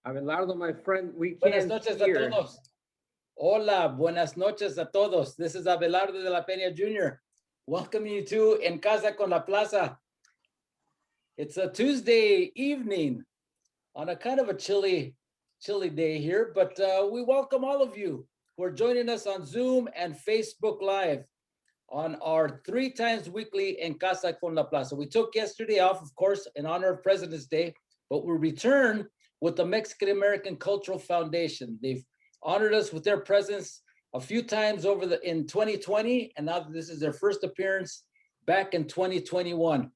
Abelardo, my friend, we Buenas can't noches a hear. todos. Hola, buenas noches a todos. This is Abelardo de la Peña Jr. Welcoming you to En Casa con la Plaza. It's a Tuesday evening on a kind of a chilly day here, but we welcome all of you who are joining us on Zoom and Facebook Live on our 3 times weekly En Casa con la Plaza. We took yesterday off, of course, in honor of President's Day, but we return with the Mexican American Cultural Foundation. They've honored us with their presence a few times in 2020, and now this is their first appearance back in 2021.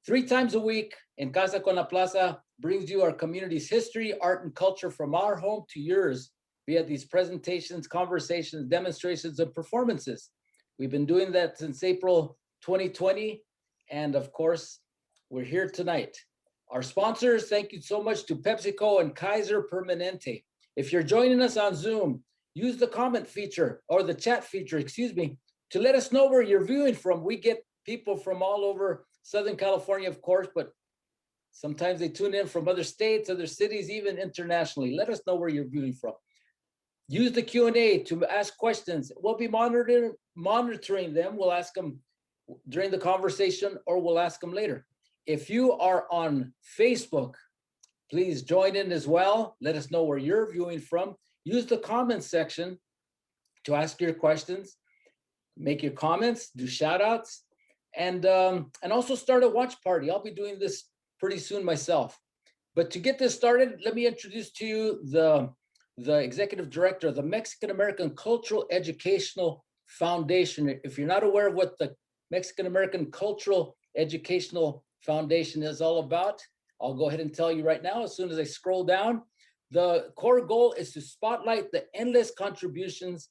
3 times a week, En Casa con la Plaza brings you our community's history, art, and culture from our home to yours via these presentations, conversations, demonstrations, and performances. We've been doing that since April 2020, and of course, we're here tonight. Our sponsors, thank you so much to PepsiCo and Kaiser Permanente. If you're joining us on Zoom, use the comment feature or the chat feature, excuse me, to let us know where you're viewing from. We get people from all over Southern California, of course, but sometimes they tune in from other states, other cities, even internationally. Let us know where you're viewing from. Use the Q&A to ask questions. We'll be monitoring them. We'll ask them during the conversation or we'll ask them later. If you are on Facebook, please join in as well. Let us know where you're viewing from. Use the comments section to ask your questions, make your comments, do shout outs, and also start a watch party. I'll be doing this pretty soon myself. But to get this started, let me introduce to you the executive director of the Mexican American Cultural Educational Foundation. If you're not aware of what the Mexican American Cultural Educational Foundation is all about, I'll go ahead and tell you right now as soon as I scroll down. The core goal is to spotlight the endless contributions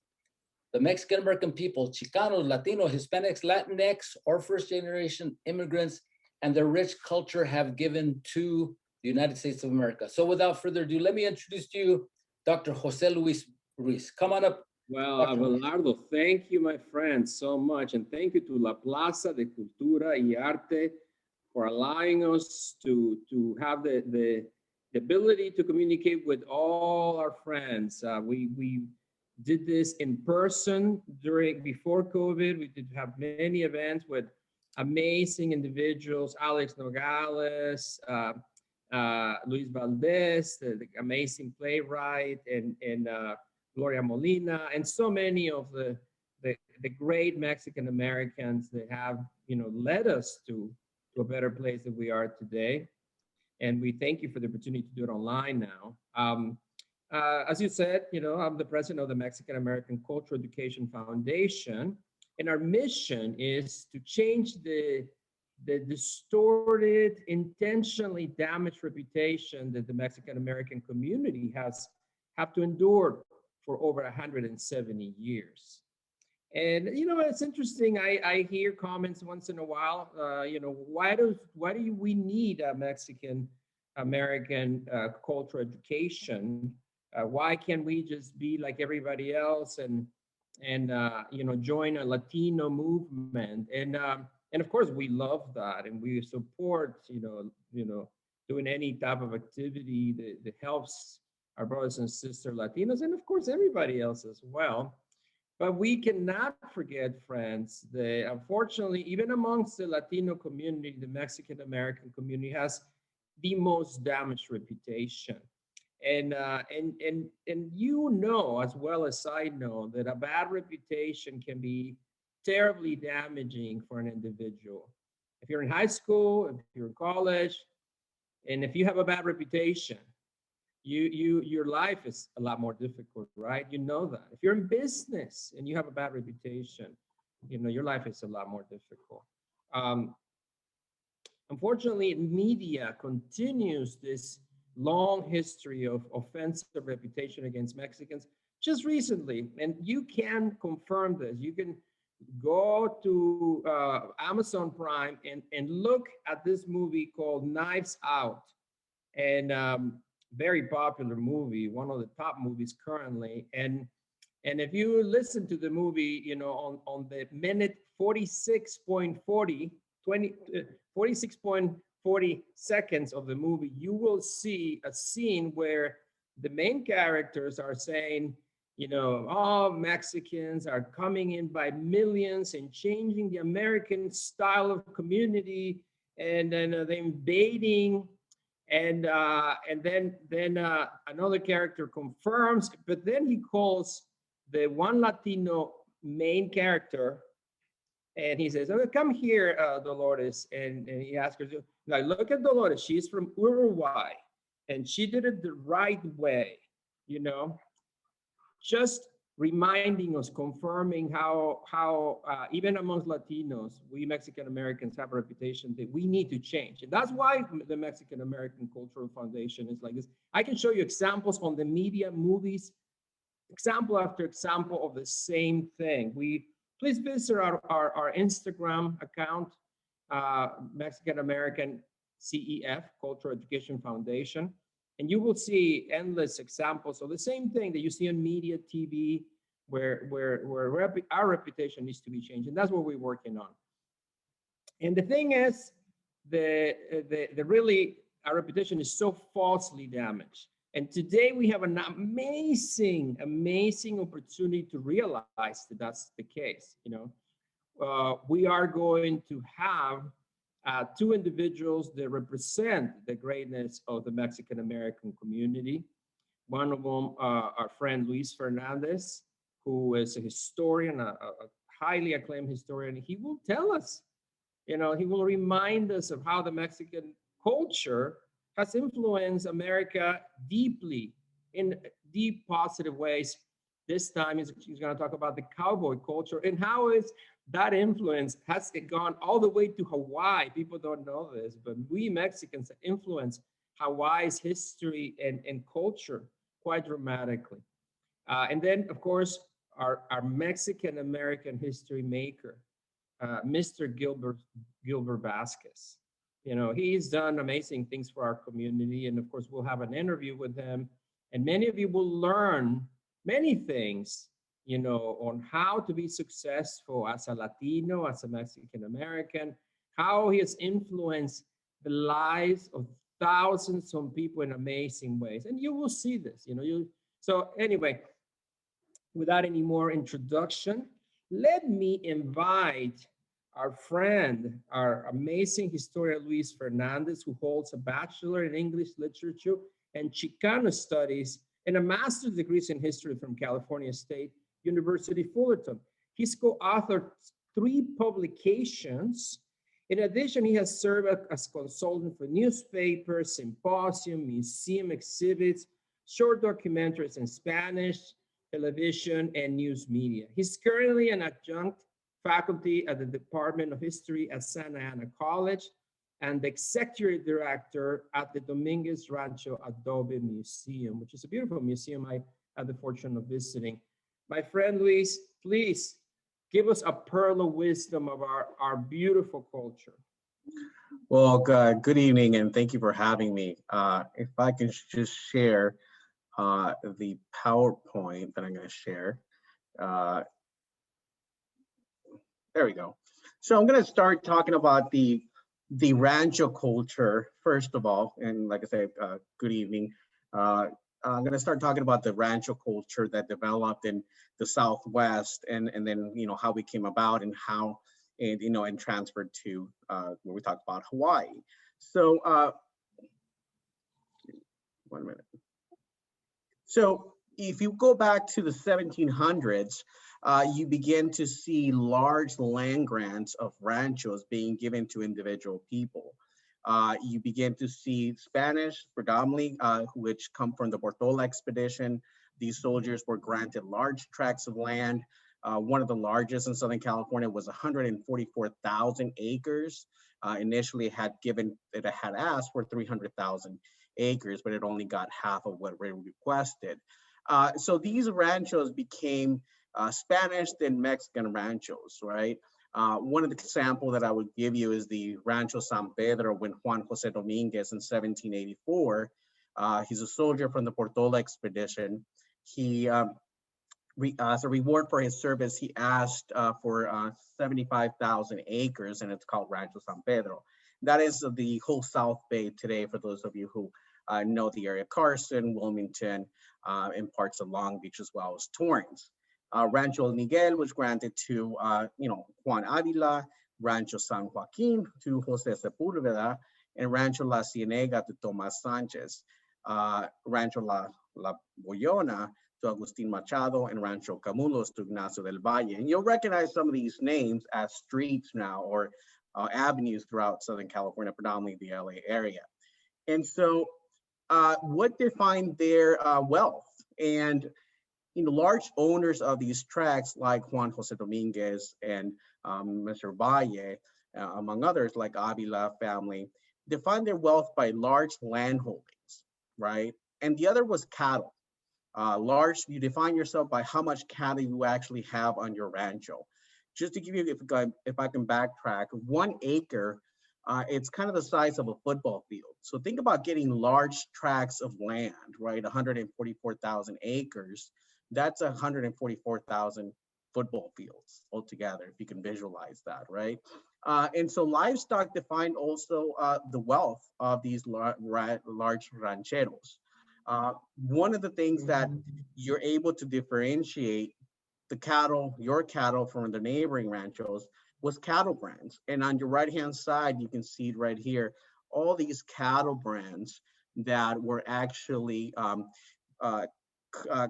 the Mexican American people, Chicanos, Latino, Hispanics, Latinx, or first generation immigrants and their rich culture have given to the United States of America. So without further ado, let me introduce to you Dr. Jose Luis Ruiz. Come on up. Well, Abelardo, thank you, my friend, so much. And thank you to La Plaza de Cultura y Arte for allowing us to have the ability to communicate with all our friends. We did this in person before COVID. We did have many events with amazing individuals, Alex Nogales, Luis Valdez, the amazing playwright, and Gloria Molina, and so many of the great Mexican Americans that have led us to a better place that we are today. And we thank you for the opportunity to do it online now. As you said, I'm the president of the Mexican American Cultural Education Foundation, and our mission is to change the distorted, intentionally damaged reputation that the Mexican American community has have to endure for over 170 years. And it's interesting. I hear comments once in a while. Why do we need a Mexican American cultural education? Why can't we just be like everybody else and join a Latino movement? And of course we love that, and we support doing any type of activity that helps our brothers and sisters Latinos, and of course everybody else as well. But we cannot forget, friends, that unfortunately, even amongst the Latino community, the Mexican American community has the most damaged reputation. And as well as I know, that a bad reputation can be terribly damaging for an individual. If you're in high school, if you're in college, and if you have a bad reputation, your life is a lot more difficult, right? You know that. If you're in business and you have a bad reputation, your life is a lot more difficult. Unfortunately, media continues this long history of offensive reputation against Mexicans. Just recently, and you can confirm this, you can go to Amazon Prime and look at this movie called Knives Out. And very popular movie, one of the top movies currently. And if you listen to the movie, on the minute 46.40 seconds of the movie, you will see a scene where the main characters are saying, you know, all Mexicans are coming in by millions and changing the American style of community, and then they're invading, and then another character confirms, but then he calls the one Latino main character, and he says, "Oh, come here, Dolores," and he asks her, like, look at Dolores, she's from Uruguay, and she did it the right way, you know, just reminding us, confirming how even amongst Latinos, we Mexican Americans have a reputation that we need to change, and that's why the Mexican American Cultural Foundation is like this. I can show you examples on the media, movies, example after example of the same thing. Please visit our Instagram account, Mexican American CEF, Cultural Education Foundation, and you will see endless examples of the same thing that you see on media, TV, where our reputation needs to be changed, and that's what we're working on. And the thing is, the really, our reputation is so falsely damaged. And today we have an amazing, amazing opportunity to realize that that's the case. You know, we are going to have two individuals that represent the greatness of the Mexican American community. One of them, our friend Luis Fernandez, who is a historian, a highly acclaimed historian. He will tell us, you know, he will remind us of how the Mexican culture has influenced America deeply in deep positive ways. This time he's going to talk about the cowboy culture and how is that influence has it gone all the way to Hawaii. People don't know this, but we Mexicans influence Hawaii's history and culture quite dramatically. And then, of course, our Mexican American history maker, Mr. Gilbert Vasquez. You know, he's done amazing things for our community. And of course, we'll have an interview with him. And many of you will learn many things, you know, on how to be successful as a Latino, as a Mexican American, how he has influenced the lives of thousands of people in amazing ways. And you will see this, you know. So anyway, without any more introduction, let me invite our friend, our amazing historian, Luis Fernandez, who holds a bachelor in English literature and Chicano studies and a master's degree in history from California State University, Fullerton. He's co-authored 3 publications. In addition, he has served as consultant for newspapers, symposium, museum exhibits, short documentaries in Spanish, television, and news media. He's currently an adjunct faculty at the Department of History at Santa Ana College and the executive director at the Dominguez Rancho Adobe Museum, which is a beautiful museum I had the fortune of visiting. My friend Luis, please give us a pearl of wisdom of our beautiful culture. Well, good evening, and thank you for having me. If I can just share the PowerPoint that I'm going to share. There we go. So I'm going to start talking about the rancho culture, first of all. And like I said, good evening. I'm going to start talking about the rancho culture that developed in the Southwest, and then, you know, how we came about and how, and, you know, and transferred to where we talked about Hawaii. So 1 minute. So if you go back to the 1700s, you begin to see large land grants of ranchos being given to individual people. You begin to see Spanish predominantly, which come from the Portola expedition. These soldiers were granted large tracts of land. One of the largest in Southern California was 144,000 acres. Initially had asked for 300,000 acres, but it only got half of what they requested. So these ranchos became Spanish and Mexican ranchos, right? One of the examples that I would give you is the Rancho San Pedro when Juan Jose Dominguez in 1784. He's a soldier from the Portola expedition. He, as a reward for his service, he asked for 75,000 acres, and it's called Rancho San Pedro. That is the whole South Bay today, for those of you who know the area Carson, Wilmington, and parts of Long Beach as well as Torrance. Rancho Miguel was granted to, Juan Avila, Rancho San Joaquin to Jose Sepulveda, and Rancho La Cienega to Tomas Sanchez, Rancho La Boyona to Agustin Machado, and Rancho Camulos to Ignacio del Valle. And you'll recognize some of these names as streets now, or avenues throughout Southern California, predominantly the LA area. And so what defined their wealth? And large owners of these tracts like Juan Jose Dominguez and Mr. Valle, among others like Avila family, defined their wealth by large land holdings, right? And the other was cattle. You define yourself by how much cattle you actually have on your rancho. Just to give you, if I can backtrack, 1 acre, it's kind of the size of a football field. So think about getting large tracts of land, right? 144,000 acres. That's 144,000 football fields altogether, if you can visualize that, right? And so livestock defined also the wealth of these large rancheros. One of the things that you're able to differentiate your cattle from the neighboring ranchos was cattle brands. And on your right-hand side, you can see right here, all these cattle brands that were actually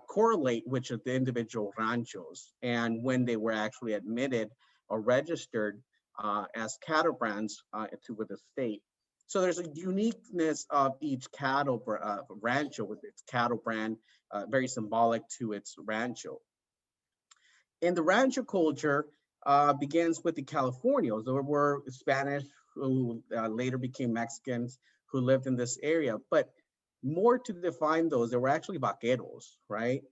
correlate with the individual ranchos and when they were actually admitted or registered as cattle brands with the state. So there's a uniqueness of each cattle rancho with its cattle brand, very symbolic to its rancho. And the rancho culture begins with the Californios. There were Spanish who later became Mexicans who lived in this area, but more to define those, there were actually vaqueros, right?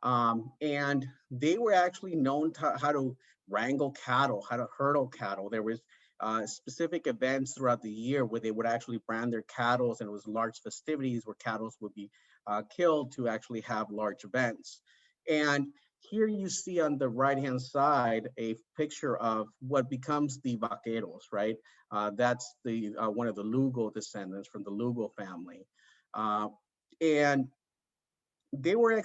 And they were actually known how to wrangle cattle, how to hurdle cattle. There was specific events throughout the year where they would actually brand their cattle, and it was large festivities where cattle would be killed to actually have large events. And here you see on the right-hand side a picture of what becomes the vaqueros, right? That's the one of the Lugo descendants from the Lugo family. And they were,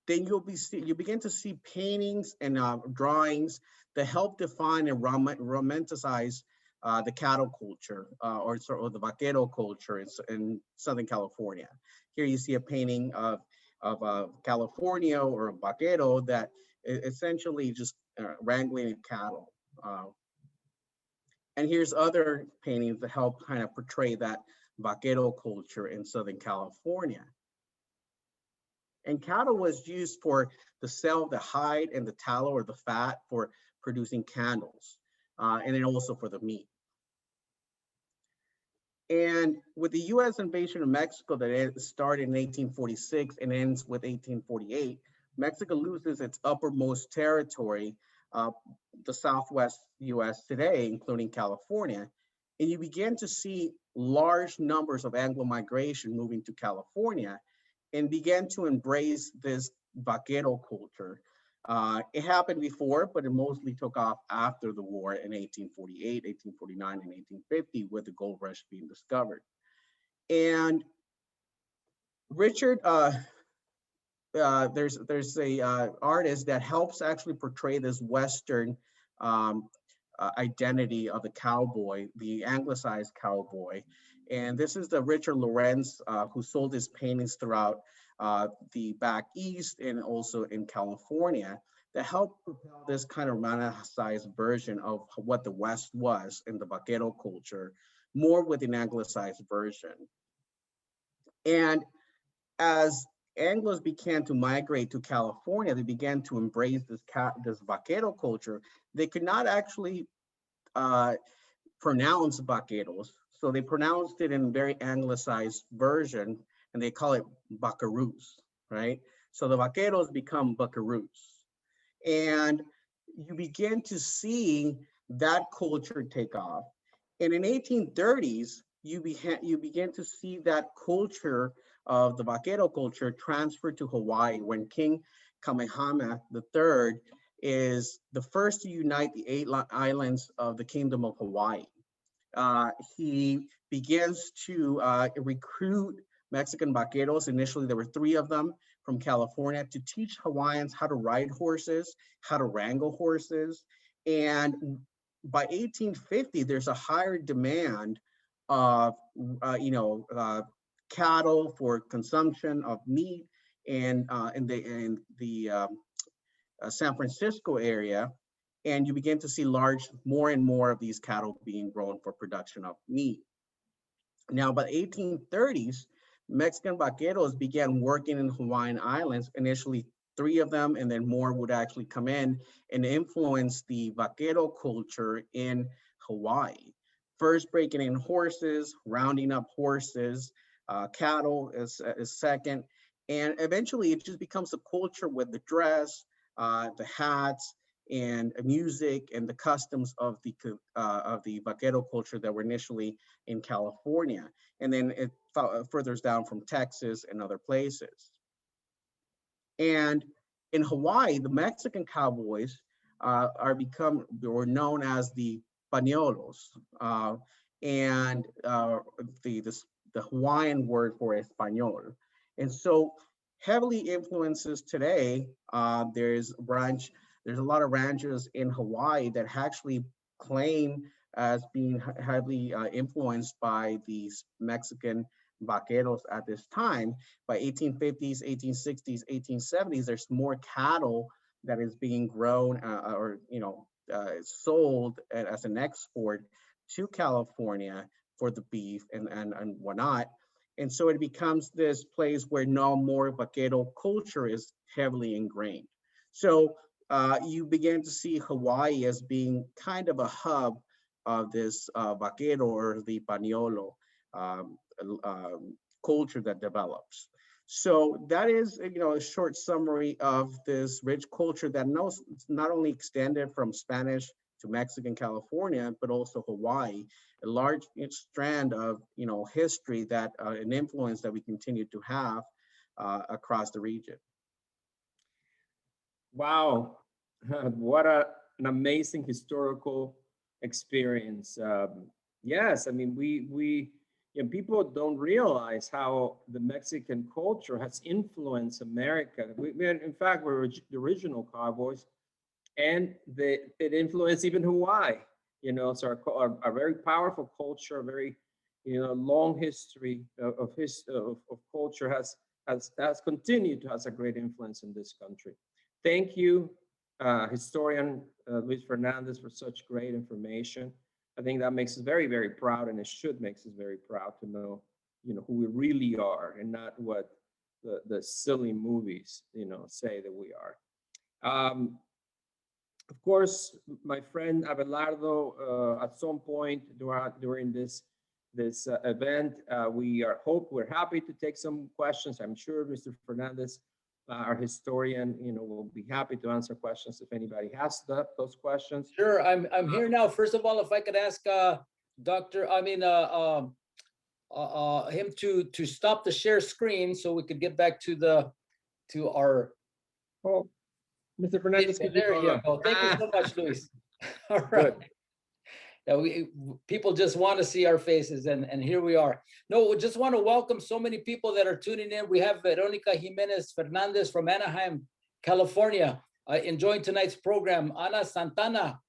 then you begin to see paintings and drawings that help define and romanticize the cattle culture or the vaquero culture in Southern California. Here you see a painting of California or a vaquero that essentially just wrangling cattle. And here's other paintings that help kind of portray that vaquero culture in Southern California. And cattle was used for the sale of the hide and the tallow or the fat for producing candles, and then also for the meat. And with the US invasion of Mexico that started in 1846 and ends with 1848, Mexico loses its uppermost territory, the Southwest US today, including California. And you begin to see large numbers of Anglo migration moving to California and began to embrace this vaquero culture. It happened before, but it mostly took off after the war in 1848, 1849, and 1850 with the gold rush being discovered. And Richard, there's a artist that helps actually portray this Western identity of the cowboy, the anglicized cowboy. And this is the Richard Lorenz, who sold his paintings throughout the back east and also in California, that helped propel this kind of romanticized version of what the West was in the vaquero culture, more with an anglicized version. And as Anglos began to migrate to California, they began to embrace this vaquero culture. They could not actually pronounce vaqueros, so they pronounced it in a very anglicized version, and they call it buckaroos, right? So the vaqueros become buckaroos. And you begin to see that culture take off. And in 1830s, you begin to see that culture of the vaquero culture transferred to Hawaii when King Kamehameha III is the first to unite the 8 islands of the Kingdom of Hawaii. He begins to recruit Mexican vaqueros. Initially, there were 3 of them from California to teach Hawaiians how to ride horses, how to wrangle horses. And by 1850, there's a higher demand of, cattle for consumption of meat and in the San Francisco area. And you begin to see more and more of these cattle being grown for production of meat. Now, by the 1830s, Mexican vaqueros began working in Hawaiian Islands, initially 3 of them, and then more would actually come in and influence the vaquero culture in Hawaii. First breaking in horses, rounding up horses, cattle is second, and eventually it just becomes a culture with the dress, the hats, and music and the customs of the vaquero culture that were initially in California, and then it furthers down from Texas and other places. And in Hawaii, the Mexican Cowboys were known as the Pañuelos, and the Hawaiian word for Espanol. And so heavily influences today, there's a lot of ranchos in Hawaii that actually claim as being heavily influenced by these Mexican vaqueros at this time. By 1850s, 1860s, 1870s, there's more cattle that is being grown sold as an export to California for the beef and whatnot. And so it becomes this place where no more vaquero culture is heavily ingrained. So you begin to see Hawaii as being kind of a hub of this vaquero or the pañuelo culture that develops. So that is, a short summary of this rich culture that not only extended from Spanish to Mexican California, but also Hawaii, a large strand of, history that an influence that we continue to have across the region. Wow, what an amazing historical experience. Yes, I mean, people don't realize how the Mexican culture has influenced America. In fact, we're the original cowboys, and it influenced even Hawaii. So our very powerful culture, very long history of culture has continued to have a great influence in this country. Thank you, historian Luis Fernandez, for such great information. I think that makes us very, very proud, and it should make us very proud to know, who we really are, and not what the silly movies, say that we are. Of course, my friend Abelardo, at some point during this event, we're happy to take some questions. I'm sure Mr. Fernandez, our historian, will be happy to answer questions if anybody has those questions. Sure, I'm here now. First of all, if I could ask him to stop the share screen so we could get back to our. Oh, Mr. Fernandez, there you go. Thank you so much, Luis. All right. Yeah, people just want to see our faces, and here we are. No, we just want to welcome so many people that are tuning in. We have Veronica Jimenez Fernandez from Anaheim, California, enjoying tonight's program. Ana Santana,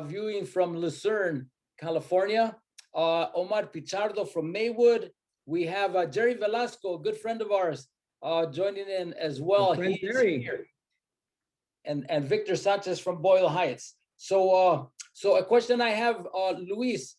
viewing from Lucerne, California. Omar Pichardo from Maywood. We have Jerry Velasco, a good friend of ours, joining in as well. He's here. And Victor Sanchez from Boyle Heights. So a question I have, Luis,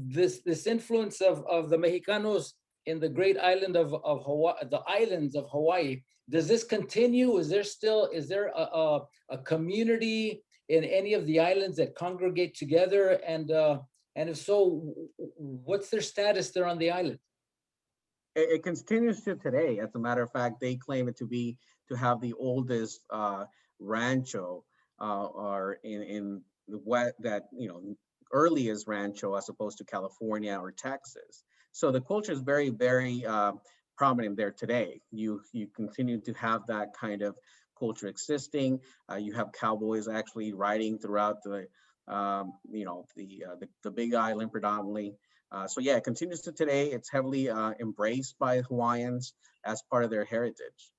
this influence of the Mexicanos in the great island of Hawaii, the islands of Hawaii, does this continue? Is there a community in any of the islands that congregate together? And if so, what's their status there on the island? It continues to today. As a matter of fact, they claim it to have the oldest rancho or in the west, that earliest rancho as opposed to California or Texas. So the culture is very, very prominent there today. You continue to have that kind of culture existing. You have cowboys actually riding throughout the Big Island predominantly. So yeah, it continues to today. It's heavily embraced by Hawaiians as part of their heritage.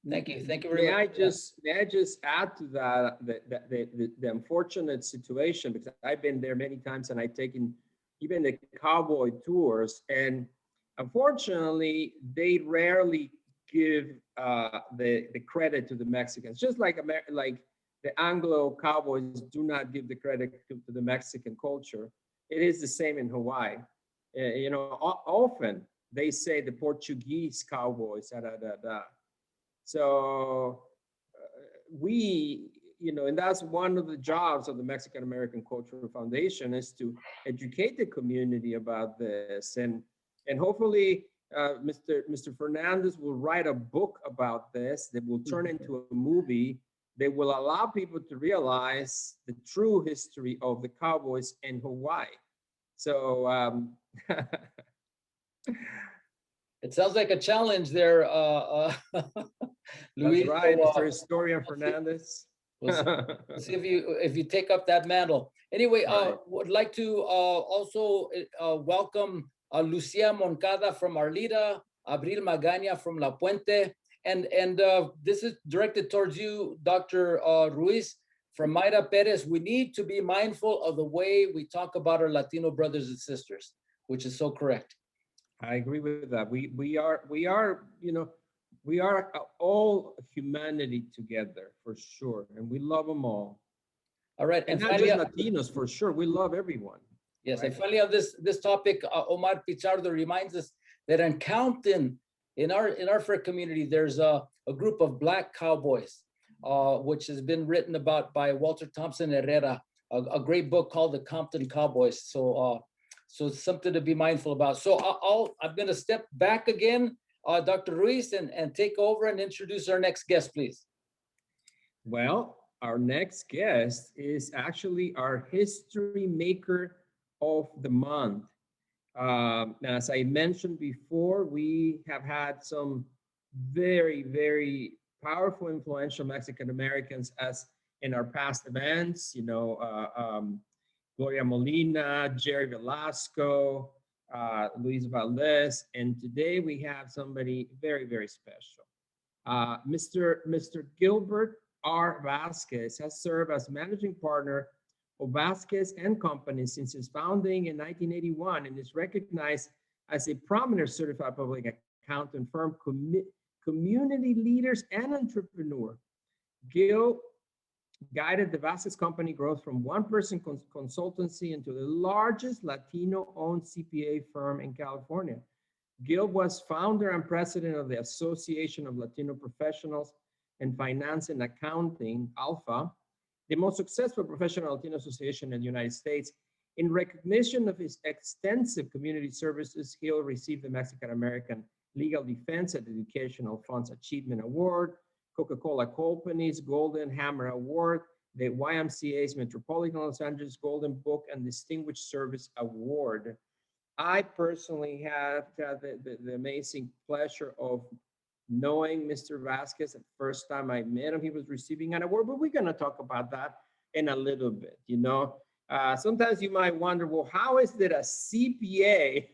Thank you. Thank you very much. May I just add to that the unfortunate situation, because I've been there many times and I've taken even the cowboy tours, and unfortunately they rarely give the credit to the Mexicans, just like the Anglo cowboys do not give the credit to the Mexican culture. It is the same in Hawaii. Often they say the Portuguese cowboys, da, da, da, da. So and that's one of the jobs of the Mexican American Cultural Foundation, is to educate the community about this. And hopefully Mr. Fernandez will write a book about this that will turn into a movie that will allow people to realize the true history of the cowboys in Hawaii. So it sounds like a challenge there, Luis. That's right, Mr. Historian Fernandez. We'll see if you take up that mantle. Anyway, Right. would like to also welcome Lucia Moncada from Arlita, Abril Magaña from La Puente, and this is directed towards you, Dr. Ruiz. From Mayra Perez, we need to be mindful of the way we talk about our Latino brothers and sisters, which is so correct. I agree with that. We are all humanity together, for sure, and we love them all. All right, and not just Latinos, for sure. We love everyone. Yes, right? And finally on this topic, Omar Pichardo reminds us that in Compton, in our fair community, there's a group of Black cowboys, which has been written about by Walter Thompson Herrera, a great book called The Compton Cowboys. So it's something to be mindful about. So I'm going to step back again, Dr. Ruiz, and take over and introduce our next guest, please. Well, our next guest is actually our history maker of the month. As I mentioned before, we have had some very, very powerful, influential Mexican Americans as in our past events, Gloria Molina, Jerry Velasco, Luis Valdez, and today we have somebody very, very special. Mr. Gilbert R. Vasquez has served as managing partner of Vasquez and Company since its founding in 1981 and is recognized as a prominent certified public accountant firm, community leaders, and entrepreneur. Gil guided the Vasquez Company growth from one-person consultancy into the largest Latino-owned CPA firm in California. Gil was founder and president of the Association of Latino Professionals in Finance and Accounting, ALFA, the most successful professional Latino association in the United States. In recognition of his extensive community services, Gil received the Mexican American Legal Defense and Educational Funds Achievement Award, Coca-Cola Company's Golden Hammer Award, the YMCA's Metropolitan Los Angeles Golden Book and Distinguished Service Award. I personally have had the amazing pleasure of knowing Mr. Vasquez. The first time I met him, he was receiving an award, but we're going to talk about that in a little bit. Sometimes you might wonder, well, how is it a CPA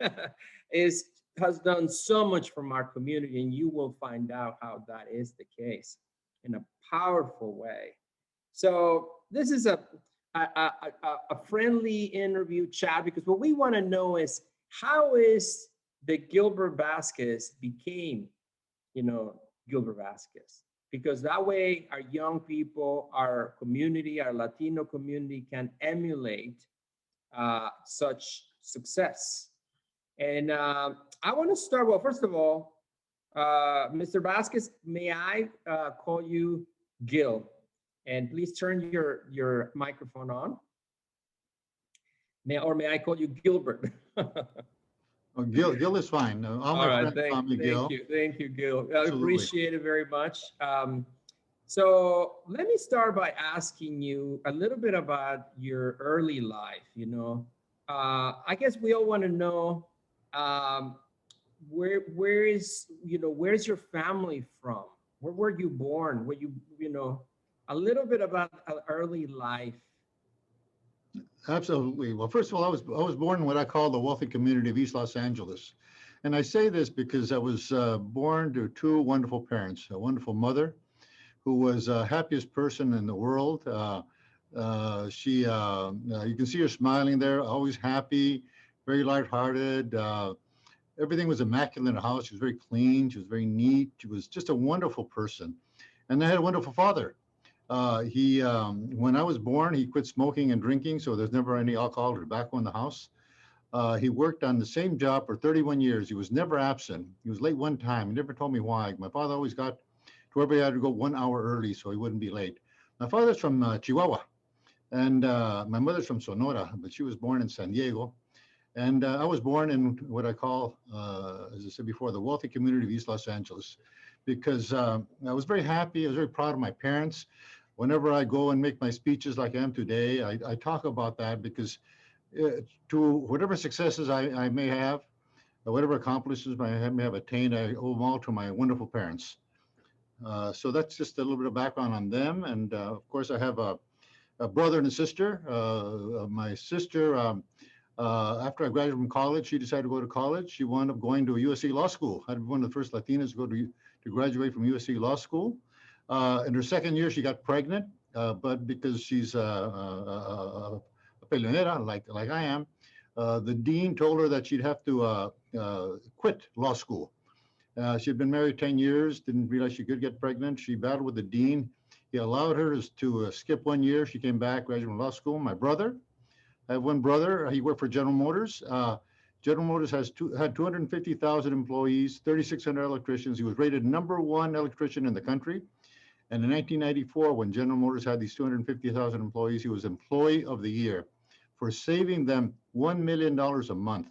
has done so much from our community? And you will find out how that is the case in a powerful way. So this is a friendly interview chat, because what we want to know is how is the Gilbert Vasquez became, Gilbert Vasquez, because that way our young people, our community, our Latino community can emulate such success. And I want to start, well, first of all, Mr. Vasquez, may I call you Gil? And please turn your microphone on. May I call you Gilbert? Oh, Gil is fine. All my friends call me Gil. Thank you, Gil. I appreciate it very much. So let me start by asking you a little bit about your early life. I guess we all want to know where's your family from? Where were you born? Were you a little bit about early life? Absolutely. Well, first of all, I was born in what I call the wealthy community of East Los Angeles. And I say this because I was born to two wonderful parents, a wonderful mother who was the happiest person in the world. You can see her smiling there, always happy, very lighthearted. Everything was immaculate in the house. She was very clean. She was very neat. She was just a wonderful person. And I had a wonderful father. When I was born, he quit smoking and drinking, so there's never any alcohol or tobacco in the house. He worked on the same job for 31 years. He was never absent. He was late one time. He never told me why. My father always got to wherever he had to go 1 hour early so he wouldn't be late. My father's from Chihuahua, and my mother's from Sonora, but she was born in San Diego. And I was born in what I call, as I said before, the wealthy community of East Los Angeles, because I was very happy. I was very proud of my parents. Whenever I go and make my speeches like I am today, I talk about that because to whatever successes I may have, or whatever accomplishments I may have attained, I owe them all to my wonderful parents. So that's just a little bit of background on them. And of course, I have a brother and a sister. My sister, after I graduated from college, she decided to go to college. She wound up going to USC Law School. I'd be one of the first Latinas to go to graduate from USC Law School. In her second year, she got pregnant, but because she's a peleonera, like I am, the dean told her that she'd have to quit law school. She had been married 10 years, didn't realize she could get pregnant. She battled with the dean. He allowed her to skip 1 year. She came back, graduated from law school. My brother, I have one brother. He worked for General Motors. General Motors had 250,000 employees, 3,600 electricians. He was rated #1 electrician in the country. And in 1994, when General Motors had these 250,000 employees, he was Employee of the Year for saving them $1 million a month.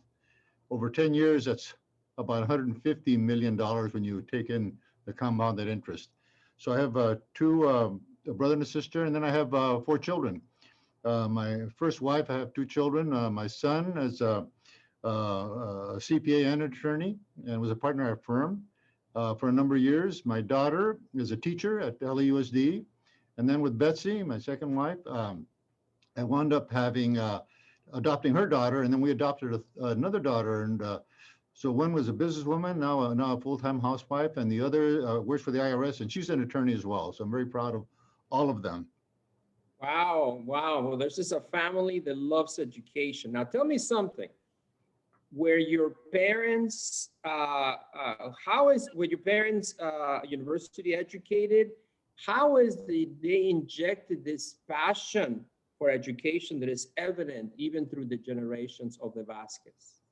Over 10 years, that's about $150 million when you take in the compounded interest. So I have a brother and a sister, and then I have 4 children. My first wife, I have 2 children. My son is a CPA and attorney and was a partner at a firm for a number of years. My daughter is a teacher at LAUSD. And then with Betsy, my second wife, I wound up adopting her daughter, and then we adopted another daughter. And so one was a businesswoman, now a full-time housewife, and the other works for the IRS, and she's an attorney as well. So I'm very proud of all of them. Wow. Well, there's just a family that loves education. Now, tell me something. Were your parents, were your parents university educated? How is they injected this passion for education that is evident even through the generations of the Vasquez?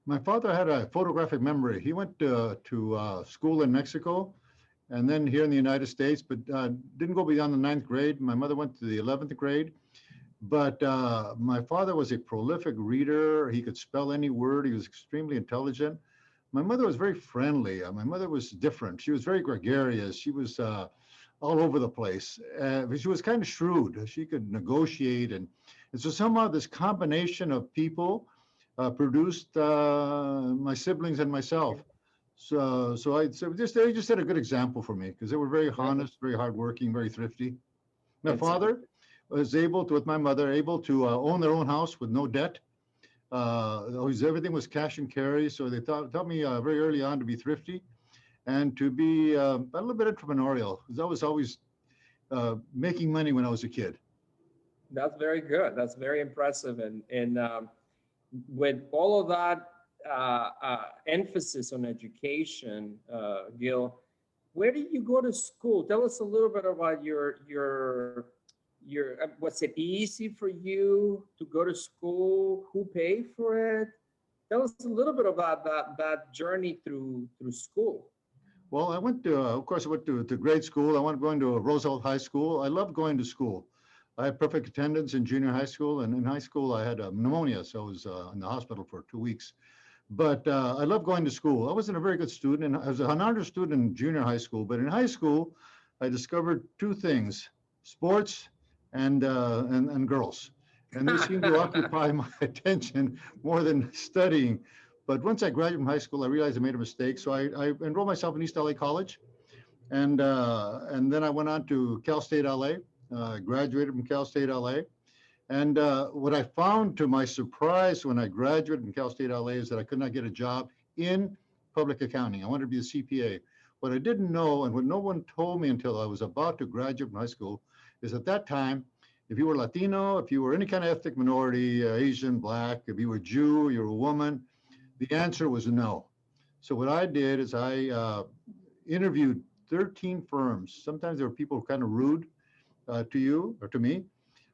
My father had a photographic memory. He went to school in Mexico and then here in the United States, but didn't go beyond the 9th grade. My mother went to the 11th grade. But my father was a prolific reader. He could spell any word. He was extremely intelligent. My mother was very friendly. My mother was different. She was very gregarious. She was all over the place. She was kind of shrewd. She could negotiate. And so somehow this combination of people produced my siblings and myself. So they just set a good example for me because they were very honest, very hardworking, very thrifty. My father was able to, with my mother, able to own their own house with no debt. Everything was cash and carry. So they taught me very early on to be thrifty and to be a little bit entrepreneurial, because I was always making money when I was a kid. That's very good. That's very impressive. And with all of that emphasis on education, Gil, where did you go to school? Tell us a little bit about your was it easy for you to go to school? Who paid for it? Tell us a little bit about that journey through school. Well, I went to, of course, I went to grade school. I went going to Roosevelt High School. I loved going to school. I had perfect attendance in junior high school, and in high school I had pneumonia, so I was in the hospital for 2 weeks. But I loved going to school. I wasn't a very good student, and I was an honor student in junior high school. But in high school, I discovered 2 things: sports and girls. And they seemed to occupy my attention more than studying. But once I graduated from high school, I realized I made a mistake. So I enrolled myself in East LA College. And then I went on to Cal State LA, graduated from Cal State LA. And what I found to my surprise when I graduated in Cal State LA is that I could not get a job in public accounting. I wanted to be a CPA. What I didn't know, and what no one told me until I was about to graduate from high school, is at that time, if you were Latino, if you were any kind of ethnic minority, Asian, Black, if you were Jew, you were a woman, the answer was no. So what I did is I interviewed 13 firms. Sometimes there were people who were kind of rude to you or to me.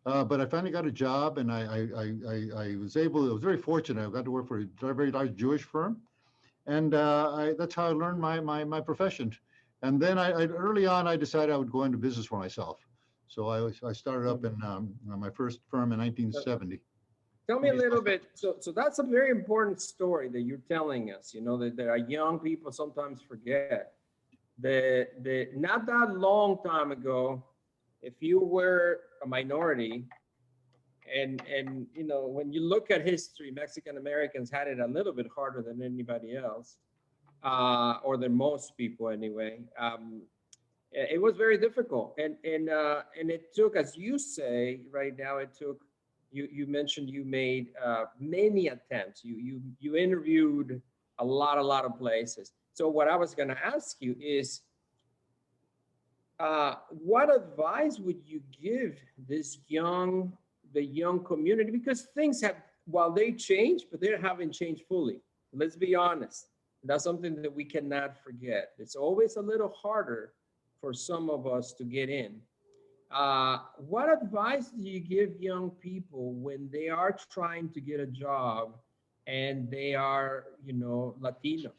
But I finally got a job, and I was very fortunate. I got to work for a very large Jewish firm, and that's how I learned my profession. And then early on, I decided I would go into business for myself. So I started up in my first firm in 1970. Tell me a little bit. So that's a very important story that you're telling us. You know, that our young people sometimes forget. Not that long time ago, if you were a minority, and you know, when you look at history, Mexican Americans had it a little bit harder than anybody else, or than most people anyway. It was very difficult, and it took, as you say, right now, it took. You mentioned you made many attempts. You interviewed a lot of places. So what I was going to ask you is, what advice would you give the young community? Because things have, while they change, but they haven't changed fully. Let's be honest. That's something that we cannot forget. It's always a little harder for some of us to get in. What advice do you give young people when they are trying to get a job and they are, you know, Latinos?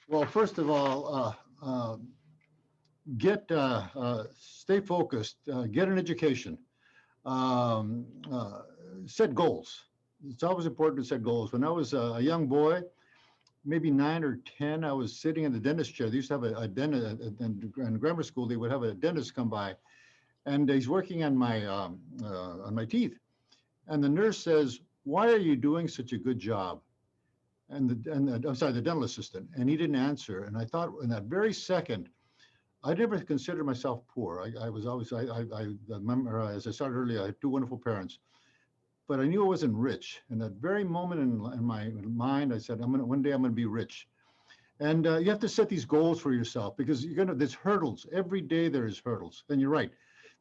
Well, first of all, stay focused, get an education, set goals. It's always important to set goals. When I was a young boy, maybe 9 or 10, I was sitting in the dentist chair. They used to have a dentist in grammar school. They would have a dentist come by, and he's working on my teeth. And the nurse says, "Why are you doing such a good job?" I'm sorry, the dental assistant. And he didn't answer. And I thought in that very second, I never considered myself poor. I was always, I remember, as I started earlier, I had 2 wonderful parents, but I knew I wasn't rich. In that very moment in my mind, I said, one day I'm going to be rich. And you have to set these goals for yourself, because there's hurdles. Every day there is hurdles. And you're right.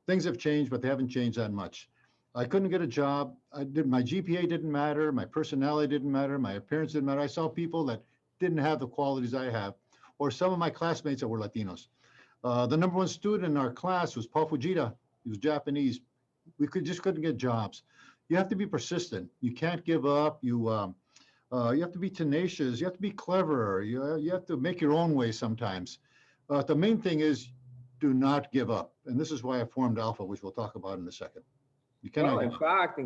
Things have changed, but they haven't changed that much. I couldn't get a job. My GPA didn't matter. My personality didn't matter. My appearance didn't matter. I saw people that didn't have the qualities I have, or some of my classmates that were Latinos. The number 1 student in our class was Paul Fujita. He was Japanese. We just couldn't get jobs. You have to be persistent. You can't give up. You have to be tenacious. You have to be clever. You have to make your own way sometimes. The main thing is, do not give up. And this is why I formed Alpha, which we'll talk about in a second. You cannot. Well,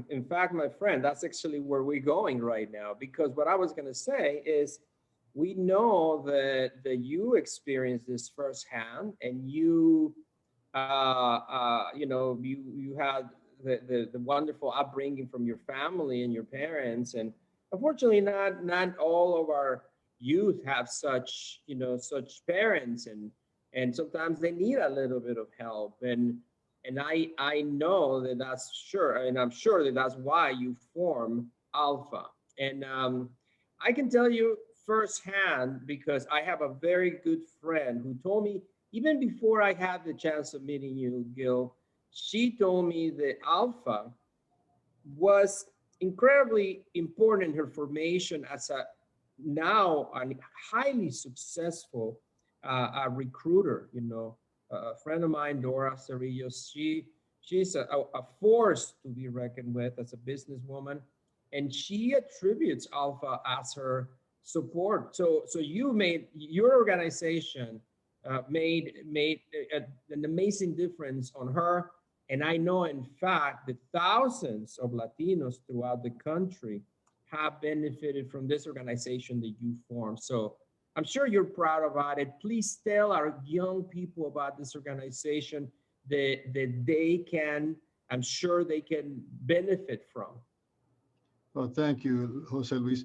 in fact, my friend, that's actually where we're going right now. Because what I was going to say is, we know that you experienced this firsthand, and you know, you had the wonderful upbringing from your family and your parents, and unfortunately, not all of our youth have such, you know, such parents, and sometimes they need a little bit of help, and I know that that's sure, and I'm sure that that's why you form Alpha, and I can tell you firsthand, because I have a very good friend who told me, even before I had the chance of meeting you, Gil, she told me that Alpha was incredibly important in her formation as a highly successful recruiter. You know, a friend of mine, Dora Cerrillos, she's a force to be reckoned with as a businesswoman, and she attributes Alpha as her support. So you made, your organization made an amazing difference on her. And I know, in fact, that thousands of Latinos throughout the country have benefited from this organization that you formed. So I'm sure you're proud about it. Please tell our young people about this organization that they can, I'm sure they can benefit from. Well, thank you, Jose Luis.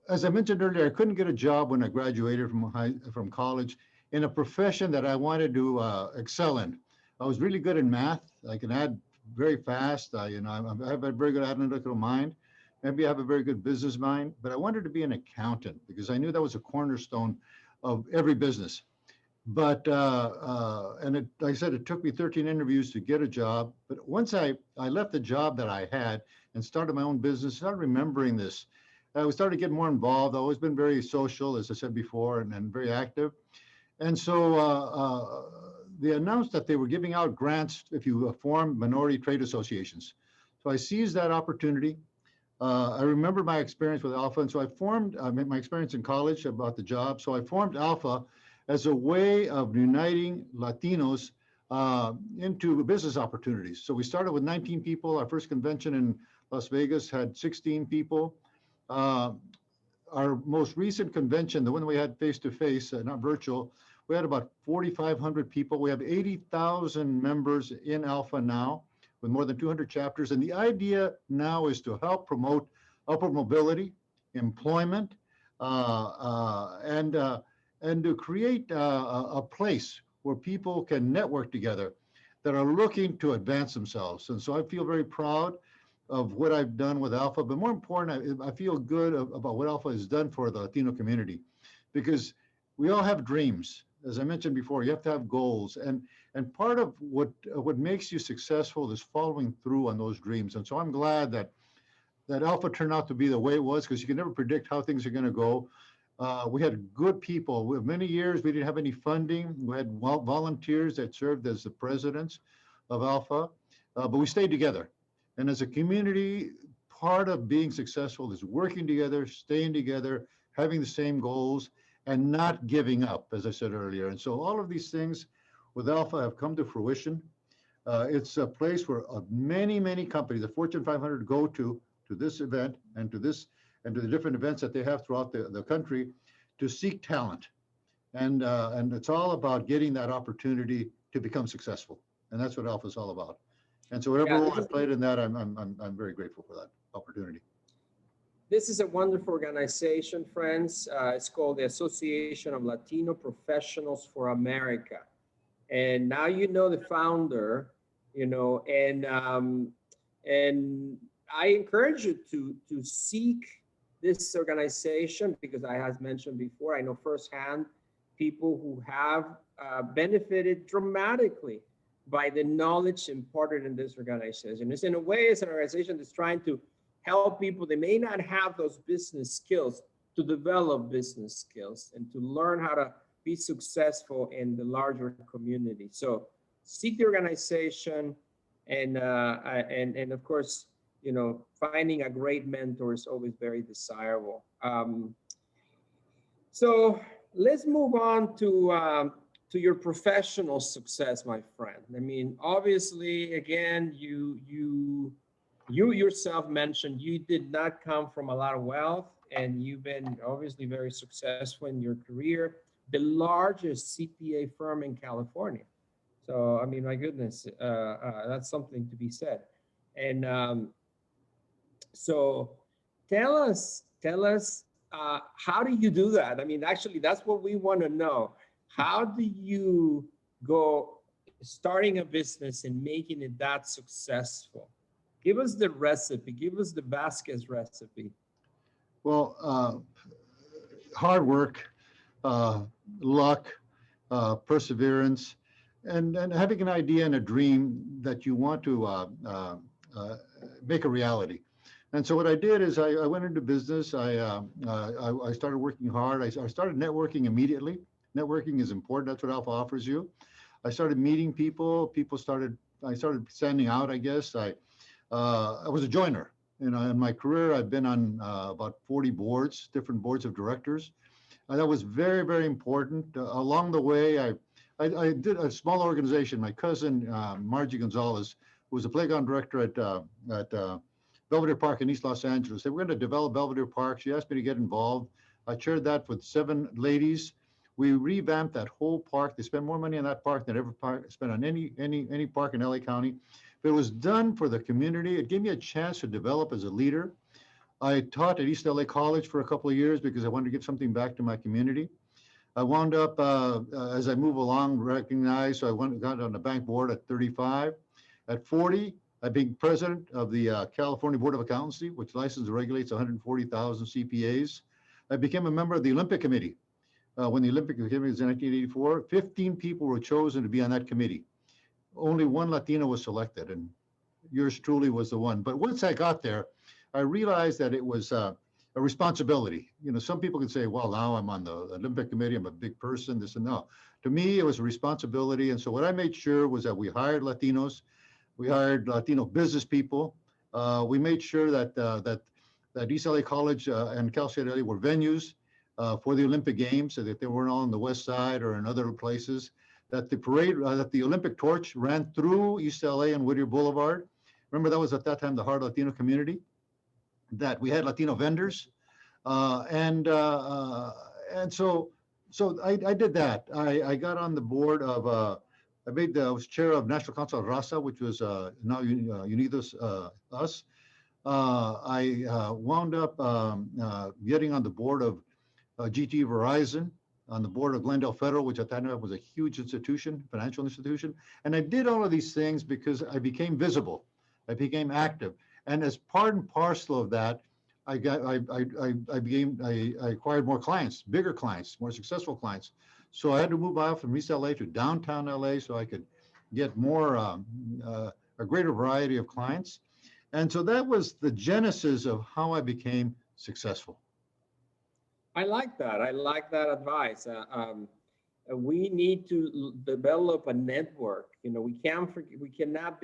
As I mentioned earlier, I couldn't get a job when I graduated from college in a profession that I wanted to excel in. I was really good in math. I can add very fast. I have a very good analytical mind. Maybe I have a very good business mind, but I wanted to be an accountant because I knew that was a cornerstone of every business. But like I said, it took me 13 interviews to get a job. But once I left the job that I had and started my own business, I started remembering this. I started getting more involved. I've always been very social, as I said before, and very active. And so they announced that they were giving out grants if you form minority trade associations. So I seized that opportunity. I remember my experience with Alpha, and so I formed my experience in college about the job. So I formed Alpha as a way of uniting Latinos into business opportunities. So we started with 19 people. Our first convention in Las Vegas had 16 people. Our most recent convention, the one we had face-to-face, not virtual, we had about 4,500 people. We have 80,000 members in Alpha now with more than 200 chapters. And the idea now is to help promote upward mobility, employment, and to create a place where people can network together that are looking to advance themselves. And so I feel very proud of what I've done with Alpha, but more important, I feel good about what Alpha has done for the Latino community, because we all have dreams. As I mentioned before, you have to have goals, and part of what makes you successful is following through on those dreams. And so I'm glad that Alpha turned out to be the way it was, because you can never predict how things are going to go. We had good people. Many years we didn't have any funding. We had volunteers that served as the presidents of Alpha, but we stayed together. And as a community, part of being successful is working together, staying together, having the same goals, and not giving up, as I said earlier. And so all of these things with Alpha have come to fruition. It's a place where many, many companies, the Fortune 500, go to this event and to the different events that they have throughout the country to seek talent. And it's all about getting that opportunity to become successful. And that's what Alpha is all about. And so whatever role I played in that, I'm very grateful for that opportunity. This is a wonderful organization, friends. It's called the Association of Latino Professionals for America. And now you know the founder, and I encourage you to seek this organization, because I have mentioned before, I know firsthand people who have benefited dramatically by the knowledge imparted in this organization. It's in a way, it's an organization that's trying to help people that may not have those business skills to develop business skills and to learn how to be successful in the larger community. So seek the organization, and of course, finding a great mentor is always very desirable. So let's move on to your professional success, my friend. I mean, obviously, again, you yourself mentioned you did not come from a lot of wealth, and you've been obviously very successful in your career, the largest CPA firm in California. So, I mean, my goodness, that's something to be said. And so tell us, how do you do that? I mean, actually, that's what we want to know. How do you go starting a business and making it that successful? Give us the recipe. Give us the Vasquez recipe. Well, hard work, luck, perseverance, and having an idea and a dream that you want to make a reality. And so what I did is I went into business. I started working hard. I started networking immediately. Networking is important. That's what Alpha offers you. I started meeting people. I started standing out, I guess. I was a joiner. In my career, I've been on about 40 boards, different boards of directors. That was very, very important. Along the way, I did a small organization. My cousin, Margie Gonzalez, who was a playground director at Belvedere Park in East Los Angeles. They were going to develop Belvedere Park. She asked me to get involved. I chaired that with 7 ladies. We revamped that whole park. They spent more money on that park than ever spent on any park in LA County. But it was done for the community. It gave me a chance to develop as a leader. I taught at East LA College for a couple of years because I wanted to give something back to my community. I wound up, as I move along, recognized, so I got on the bank board at 35. At 40, I became president of the California Board of Accountancy, which licenses and regulates 140,000 CPAs. I became a member of the Olympic Committee. When the Olympic Committee was in 1984, 15 people were chosen to be on that committee. Only one Latino was selected, and yours truly was the one. But once I got there, I realized that it was a responsibility. You know, some people can say, well, now I'm on the Olympic Committee, I'm a big person, this and no. To me, it was a responsibility. And so what I made sure was that we hired Latinos, we hired Latino business people. We made sure that East LA College and Cal State LA were venues for the Olympic Games, so that they weren't all on the west side or in other places. That the parade, that the Olympic torch ran through East LA and Whittier Boulevard. Remember, that was at that time the heart of Latino community. That we had Latino vendors, and so I did that. I got on the board of. I was chair of National Council of Raza, which was now Unidos Us. I wound up getting on the board of GT Verizon, on the board of Glendale Federal, which at that time was a huge institution, financial institution. And I did all of these things because I became visible. I became active. And as part and parcel of that, I acquired more clients, bigger clients, more successful clients. So I had to move out from East LA to downtown LA so I could get more, a greater variety of clients. And so that was the genesis of how I became successful. I like that. I like that advice. We need to develop a network. You know, we cannot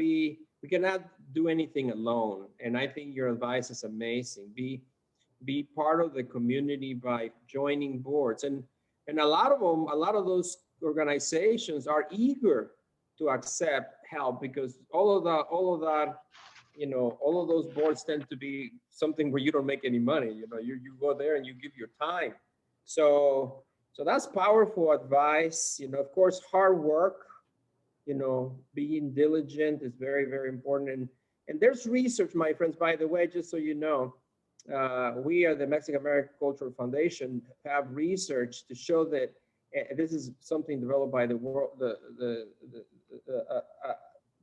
do anything alone. And I think your advice is amazing. Be part of the community by joining boards. And a lot of those organizations are eager to accept help, because all of that, you know, all of those boards tend to be something where you don't make any money. You know, you go there and you give your time. So that's powerful advice. You know, of course, hard work, you know, being diligent is very, very important. And there's research, my friends, by the way, just so you know, we are the Mexican American Cultural Foundation, have research to show that this is something developed by the world, the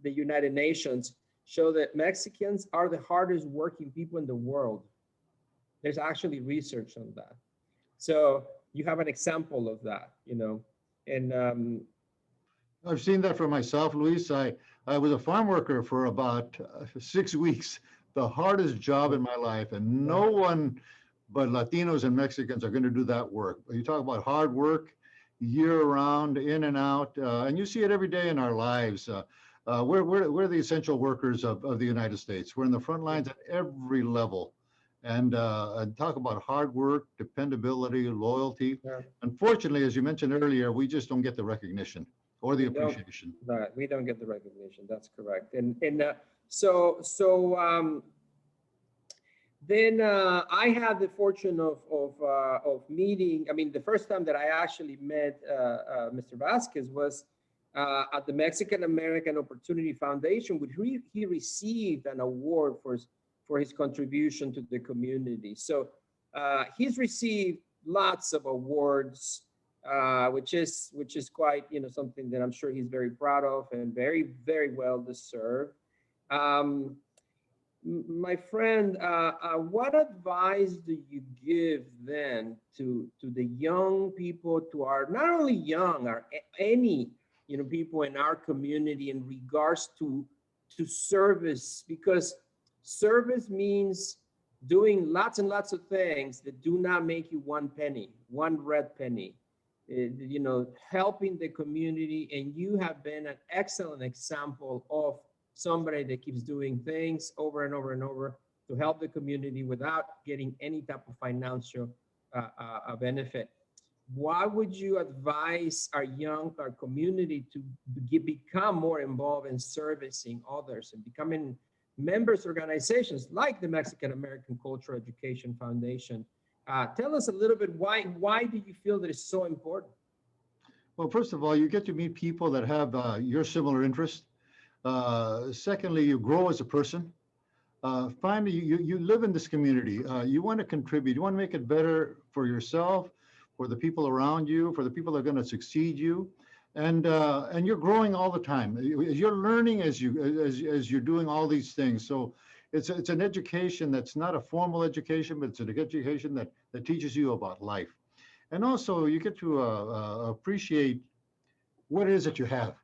United Nations, show that Mexicans are the hardest working people in the world. There's actually research on that. So you have an example of that, you know, and I've seen that for myself, Luis. I was a farm worker for about 6 weeks, the hardest job in my life, and no one but Latinos and Mexicans are going to do that work. You talk about hard work, year round, in and out, and you see it every day in our lives. We're the essential workers of the United States. We're in the front lines at every level. And talk about hard work, dependability, loyalty. Yeah. Unfortunately, as you mentioned earlier, we just don't get the recognition or the appreciation. Right, we don't get the recognition. That's correct. And then I had the fortune of meeting. I mean, the first time that I actually met Mr. Vasquez was at the Mexican American Opportunity Foundation, which he received an award for his contribution to the community. So he's received lots of awards, which is quite, you know, something that I'm sure he's very proud of and very, very well deserved. My friend, what advice do you give then to the young people, to our, not only young, or any, you know, people in our community in regards to service? Because service means doing lots and lots of things that do not make you one red penny, you know, helping the community. And you have been an excellent example of somebody that keeps doing things over and over and over to help the community without getting any type of financial benefit. Why would you advise our community to become more involved in servicing others and becoming members organizations like the Mexican American Cultural Education Foundation? Tell us a little bit, why do you feel that it's so important? Well, first of all, you get to meet people that have your similar interests. Secondly, you grow as a person. Finally, you live in this community. You want to contribute. You want to make it better for yourself, for the people around you, for the people that are going to succeed you. and you're growing all the time. You're learning as you're doing all these things. So it's an education that's not a formal education, but it's an education that teaches you about life. And also you get to appreciate what it is that you have.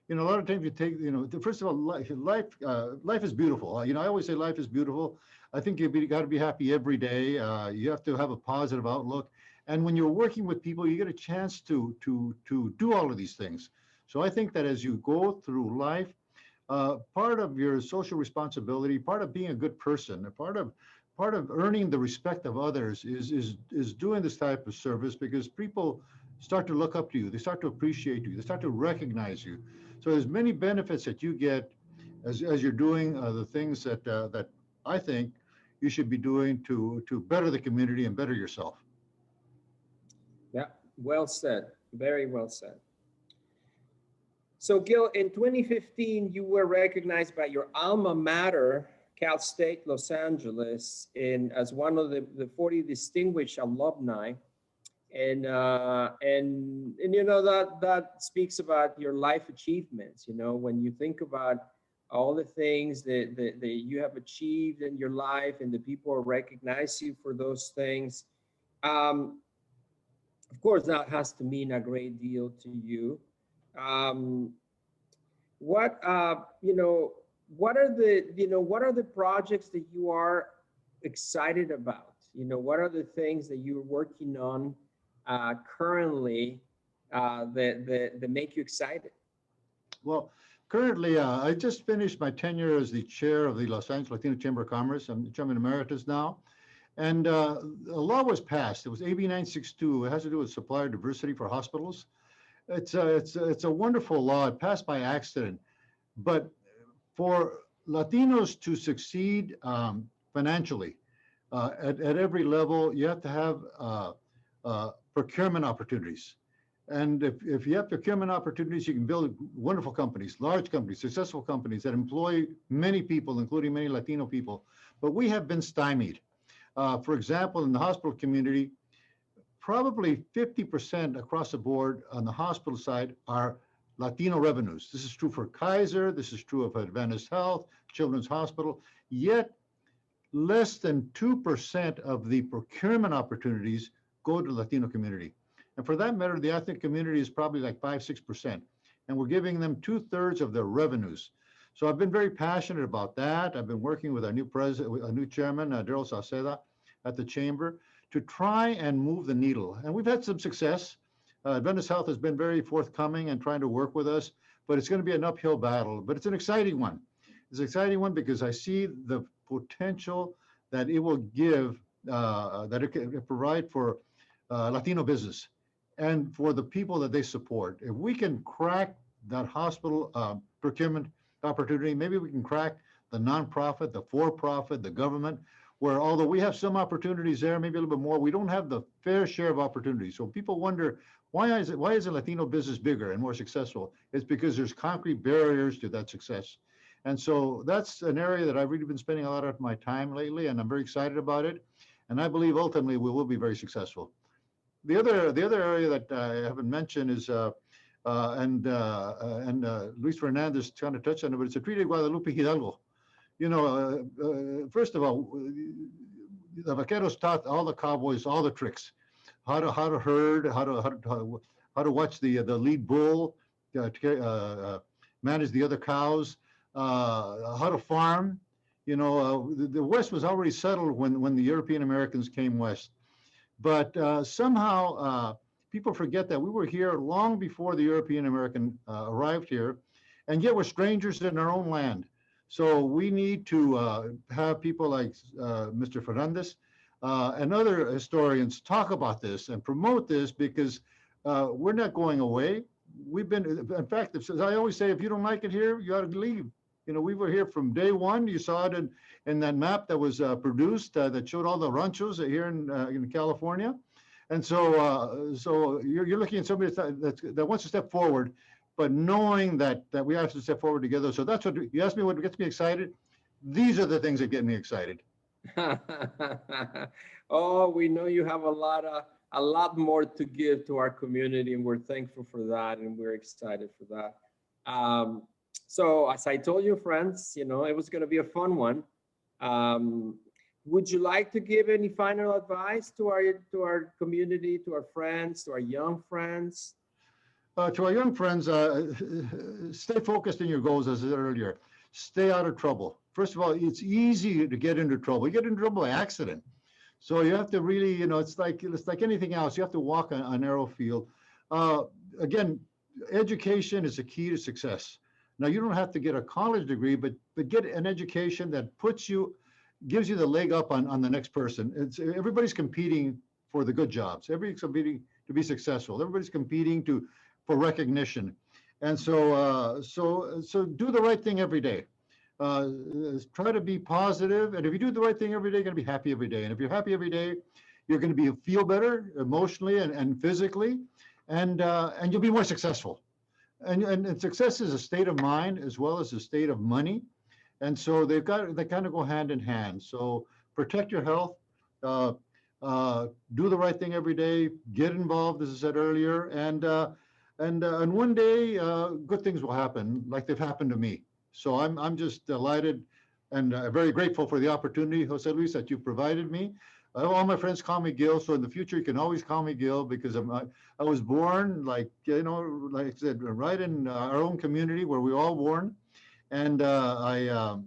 A lot of times you take, first of all, life is beautiful. I always say life is beautiful. I think you got to be happy every day. You have to have a positive outlook. And when you're working with people, you get a chance to do all of these things. So I think that as you go through life, part of your social responsibility, part of being a good person, a part of earning the respect of others is doing this type of service, because people start to look up to you. They start to appreciate you. They start to recognize you. So there's many benefits that you get as you're doing the things that I think you should be doing to better the community and better yourself. Yeah, well said. Very well said. So Gil, in 2015, you were recognized by your alma mater, Cal State Los Angeles, as one of the 40 distinguished alumni. And that speaks about your life achievements. When you think about all the things that you have achieved in your life, and the people recognize you for those things, of course that has to mean a great deal to you. What are the projects that you are excited about? What are the things that you're working on currently that make you excited? Well, currently, I just finished my tenure as the chair of the Los Angeles Latino Chamber of Commerce. I'm the chairman emeritus now. And a law was passed. It was AB 962. It has to do with supplier diversity for hospitals. It's a wonderful law. It passed by accident. But for Latinos to succeed financially at every level, you have to have procurement opportunities. And if you have procurement opportunities, you can build wonderful companies, large companies, successful companies that employ many people, including many Latino people. But we have been stymied. For example, in the hospital community, probably 50% across the board on the hospital side are Latino revenues. This is true for Kaiser. This is true of Adventist Health, Children's Hospital. Yet, less than 2% of the procurement opportunities go to the Latino community. And for that matter, the ethnic community is probably like 5-6%. And we're giving them 2/3 of their revenues. So I've been very passionate about that. I've been working with our new president, a new chairman, Daryl Sauceda, at the chamber to try and move the needle. And we've had some success. Adventist Health has been very forthcoming and trying to work with us, but it's going to be an uphill battle. But it's an exciting one. It's an exciting one because I see the potential that it will give, that it can provide for Latino business and for the people that they support. If we can crack that hospital procurement opportunity, maybe we can crack the nonprofit, the for-profit, the government, where although we have some opportunities there, maybe a little bit more, we don't have the fair share of opportunities. So people wonder, why is a Latino business bigger and more successful? It's because there's concrete barriers to that success. And so that's an area that I've really been spending a lot of my time lately, and I'm very excited about it. And I believe ultimately we will be very successful. The other area that I haven't mentioned is, Luis Fernandez kind of touched on it, but it's a treaty of Guadalupe, Hidalgo. First of all, the vaqueros taught all the cowboys all the tricks, how to herd, how to watch the lead bull, manage the other cows, how to farm. The West was already settled when the European Americans came west. But somehow people forget that we were here long before the European American arrived here, and yet we're strangers in our own land. So we need to have people like Mr. Fernandez and other historians talk about this and promote this, because we're not going away. In fact, as I always say, if you don't like it here, you ought to leave. We were here from day one. You saw it in that map that was produced that showed all the ranchos here in California. And so you're looking at somebody that wants to step forward, but knowing that we have to step forward together. So that's what you asked me, what gets me excited. These are the things that get me excited. Oh, we know you have a lot a lot more to give to our community, and we're thankful for that, and we're excited for that. So as I told you, friends, you know, it was going to be a fun one. Would you like to give any final advice to our community, to our friends, to our young friends? To our young friends, stay focused in your goals, as I said earlier. Stay out of trouble. First of all, it's easy to get into trouble. You get into trouble by accident. So you have to really, you know, it's like anything else. You have to walk on a narrow field. Again, education is the key to success. Now, you don't have to get a college degree, but get an education that gives you the leg up on the next person. Everybody's competing for the good jobs. Everybody's competing to be successful. Everybody's competing for recognition. And so do the right thing every day. Try to be positive, and if you do the right thing every day, you're going to be happy every day. And if you're happy every day, you're going to feel better emotionally and physically, and you'll be more successful. And success is a state of mind as well as a state of money, and so they kind of go hand in hand. So protect your health, do the right thing every day, get involved, as I said earlier, and one day good things will happen, like they've happened to me. So I'm just delighted and very grateful for the opportunity, Jose Luis, that you provided me. All my friends call me Gil, so in the future you can always call me Gil, because I was born, like, you know, like I said, right in our own community where we were all born, and I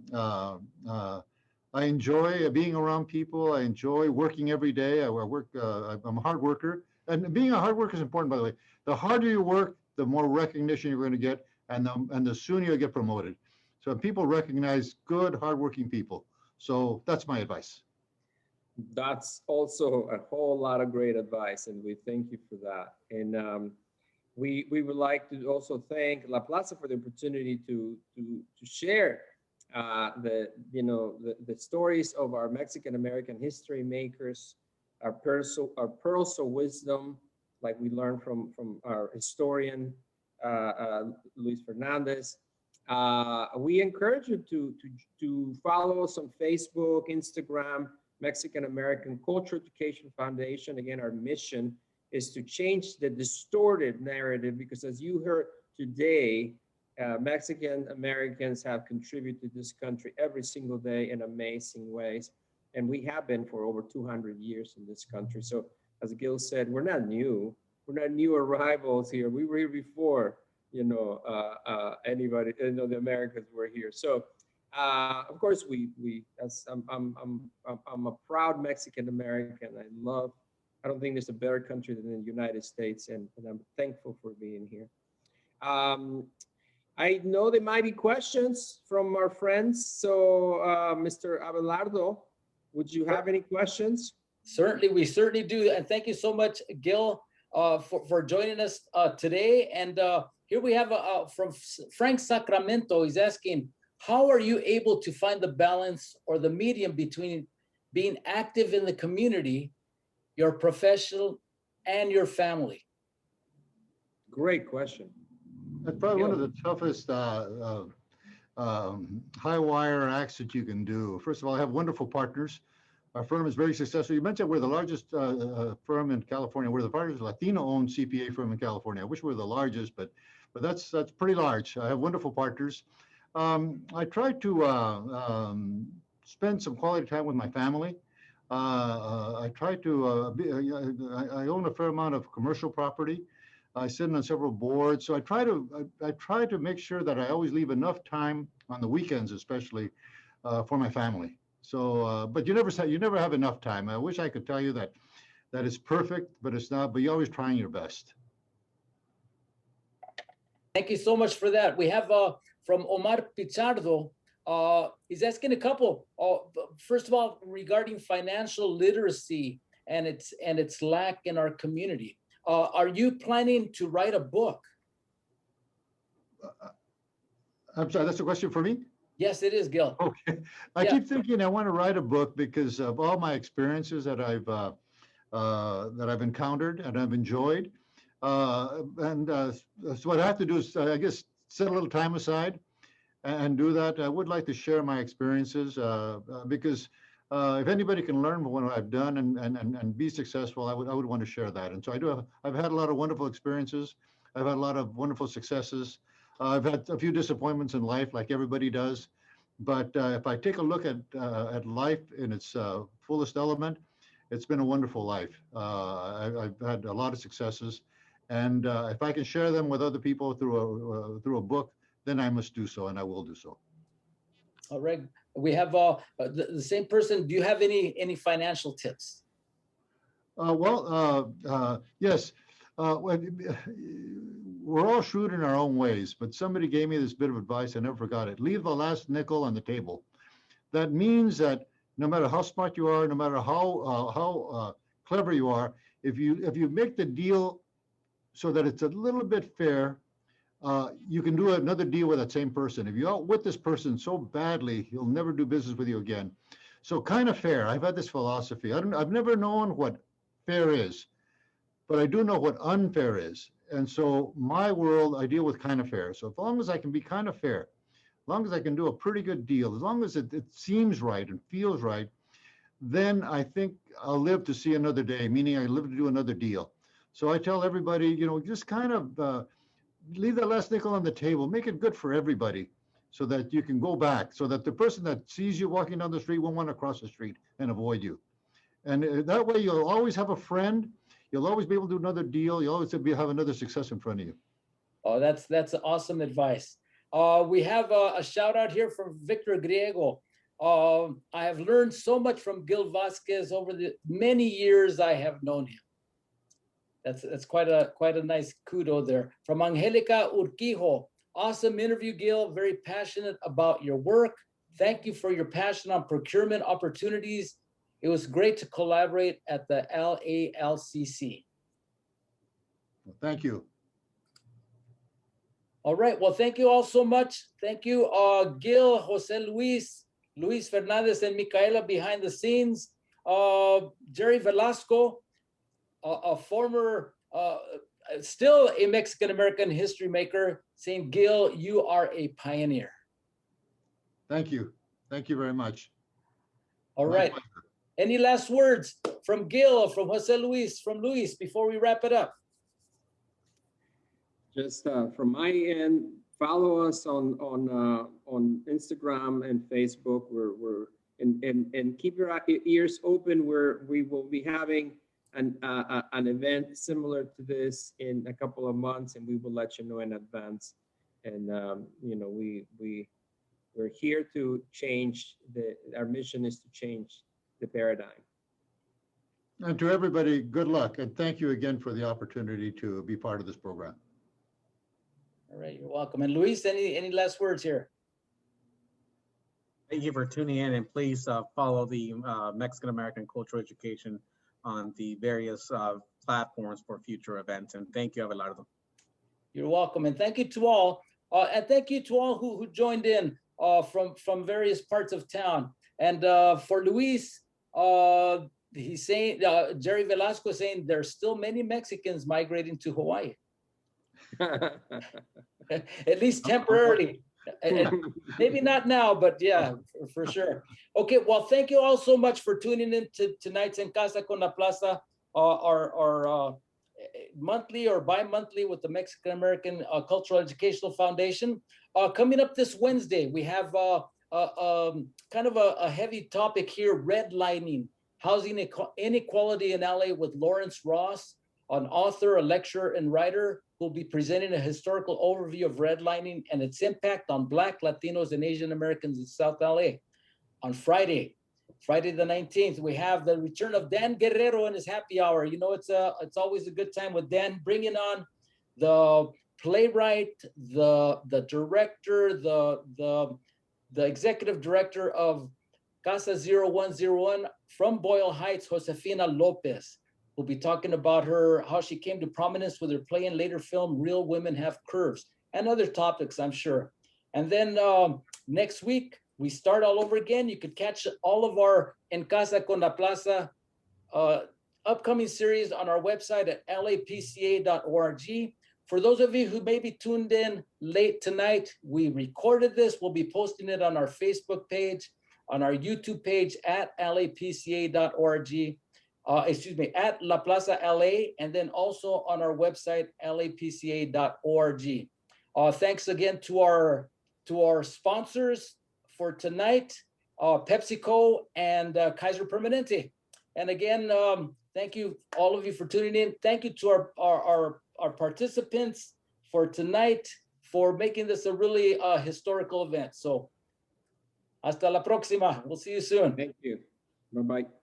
enjoy being around people. I enjoy working every day. I'm a hard worker, and being a hard worker is important, by the way. The harder you work, the more recognition you're going to get, and the sooner you get promoted. So people recognize good, hardworking people. So that's my advice. That's also a whole lot of great advice, and we thank you for that. And we would like to also thank La Plaza for the opportunity to share the stories of our Mexican American history makers, our pearls of wisdom, like we learned from our historian Luis Fernandez. We encourage you to follow us on Facebook, Instagram, Mexican American Culture Education Foundation. Again, our mission is to change the distorted narrative, because as you heard today, Mexican Americans have contributed to this country every single day in amazing ways. And we have been for over 200 years in this country. So as Gil said, we're not new. We're not new arrivals here. We were here before, anybody, the Americans were here. So, of course, I'm a proud Mexican American. I don't think there's a better country than the United States, and I'm thankful for being here. I know there might be questions from our friends. So, Mr. Abelardo, would you have any questions? Certainly, we certainly do. And thank you so much, Gil, for joining us today. And here we have from Frank Sacramento. He's asking, how are you able to find the balance or the medium between being active in the community, your professional, and your family? Great question. That's probably one of the toughest high wire acts that you can do. First of all, I have wonderful partners. Our firm is very successful. You mentioned we're the largest firm in California. We're the largest Latino-owned CPA firm in California. I wish we were the largest, but that's pretty large. I have wonderful partners. I try to spend some quality time with my family. I try to I own a fair amount of commercial property. I sit on several boards, so I try to make sure that I always leave enough time on the weekends, especially for my family. So, but you never have enough time. I wish I could tell you that it's perfect, but it's not. But you're always trying your best. Thank you so much for that. We have from Omar Pichardo. He's asking a couple. First of all, regarding financial literacy and its lack in our community. Are you planning to write a book? I'm sorry, that's a question for me? Yes, it is, Gil. Okay. I keep thinking I want to write a book because of all my experiences that I've encountered and I've enjoyed. So what I have to do is, I guess, set a little time aside and do that. I would like to share my experiences because if anybody can learn from what I've done and be successful, I would want to share that. And so I've had a lot of wonderful experiences. I've had a lot of wonderful successes. I've had a few disappointments in life, like everybody does. But if I take a look at life in its fullest element, it's been a wonderful life. I've had a lot of successes, and if I can share them with other people through a book, then I must do so, and I will do so. All right. We have the same person. Do you have any financial tips? Yes. We're all shrewd in our own ways, but somebody gave me this bit of advice. I never forgot it. Leave the last nickel on the table. That means that no matter how smart you are, no matter how clever you are, if you make the deal so that it's a little bit fair, you can do another deal with that same person. If you outwit this person so badly, he'll never do business with you again. So kind of fair. I've had this philosophy. I've never known what fair is, but I do know what unfair is. And so my world, I deal with kind of fair. So as long as I can be kind of fair, as long as I can do a pretty good deal, as long as it seems right and feels right, then I think I'll live to see another day, meaning I live to do another deal. So I tell everybody, just kind of leave that last nickel on the table, make it good for everybody so that you can go back, so that the person that sees you walking down the street won't want to cross the street and avoid you. And that way you'll always have a friend. You'll always be able to do another deal. You'll always have another success in front of you. Oh, that's awesome advice. We have a shout out here from Victor Griego. I have learned so much from Gil Vasquez over the many years I have known him. That's quite a nice kudo there. From Angelica Urquijo. Awesome interview, Gil. Very passionate about your work. Thank you for your passion on procurement opportunities. It was great to collaborate at the LALCC. Well, thank you. All right. Well, thank you all so much. Thank you, Gil, Jose Luis Fernandez, and Micaela behind the scenes. Jerry Velasco, a former, still a Mexican-American history maker, saying, Gil, you are a pioneer. Thank you. Thank you very much. All right. Any last words from Gil, from Jose Luis, from Luis before we wrap it up? Just from my end, follow us on Instagram and Facebook. And keep your ears open. We will be having an event similar to this in a couple of months, and we will let you know in advance. And we're here to change our mission is to change the paradigm. And to everybody, good luck. And thank you again for the opportunity to be part of this program. All right, you're welcome. And Luis, any last words here? Thank you for tuning in, and please follow the Mexican-American Cultural Education on the various platforms for future events. And thank you, Abelardo. You're welcome. And thank you to all. And thank you to all who joined in from various parts of town. And for Luis, he's saying, Jerry Velasco saying there's still many Mexicans migrating to Hawaii. At least temporarily. Maybe not now, but yeah, for sure. Okay, well, thank you all so much for tuning in to tonight's En Casa con la Plaza, our monthly or bi-monthly with the Mexican-American Cultural Educational Foundation. Coming up this Wednesday, we have kind of a heavy topic here, redlining, housing inequality in LA with Lawrence Ross, an author, a lecturer, and writer who will be presenting a historical overview of redlining and its impact on Black, Latinos, and Asian Americans in South LA. On Friday the 19th, we have the return of Dan Guerrero and his happy hour. You know, it's always a good time with Dan, bringing on the playwright, the director, the executive director of Casa 0101 from Boyle Heights, Josefina Lopez. We'll be talking about how she came to prominence with her play and later film, Real Women Have Curves, and other topics, I'm sure. And then next week, we start all over again. You could catch all of our En Casa con la Plaza upcoming series on our website at lapca.org. For those of you who may be tuned in late tonight, we recorded this. We'll be posting it on our Facebook page. on our YouTube page at lapca.org, at La Plaza LA, and then also on our website, lapca.org. Thanks again to our sponsors for tonight, PepsiCo and Kaiser Permanente. And again, thank you, all of you, for tuning in. Thank you to our participants for tonight, for making this a really historical event. So, hasta la próxima. We'll see you soon. Thank you. Bye-bye.